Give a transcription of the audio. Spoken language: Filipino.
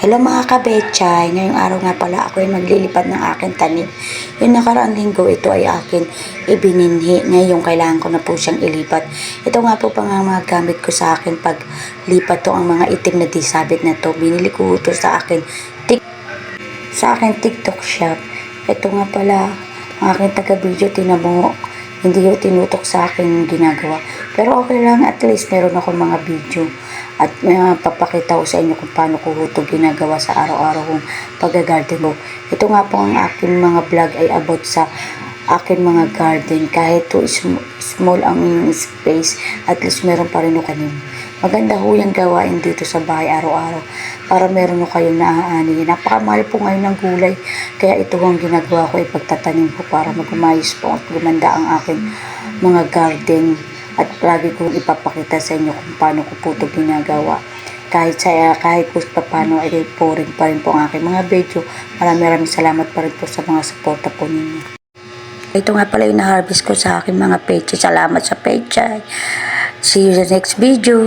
Hello mga kabetchay, ngayong araw nga pala ako ay maglilipad ng aking tanim. Yung nakaraang linggo, ito ay akin ibininhi. Ngayong kailangan ko na po siyang ilipat. Ito nga po pa nga mga gamit ko sa akin paglipat to, ang mga itim na disabit na to. Binili ko ito sa akin TikTok shop. Ito nga pala ang aking taga-video, tinamo. Hindi yung tinutok sa akin ginagawa. Pero okay lang, at least meron ako mga video. At papakita ko sa inyo kung paano ko ito ginagawa sa araw-araw kong pag-garden ko. Ito nga po ang aking mga vlog ay about sa aking mga garden. Kahit to small ang inyong space, at least meron pa rin o kanin. Maganda ho yung gawain dito sa bahay araw-araw para meron o kayong naaani. Napakamahal po ngayon ng gulay. Kaya ito ang ginagawa ko ay pagtatanim ko para magumayos po at gumanda ang aking mga garden. At lagi kong ipapakita sa inyo kung paano ko po ito ginagawa. Kahit po paano ay pouring pa rin po ang aking mga video. Maraming salamat pa rin po sa mga suporta po ninyo. Ito nga pala yung na-harvest ko sa aking mga peche. Salamat sa peche. See you sa next video.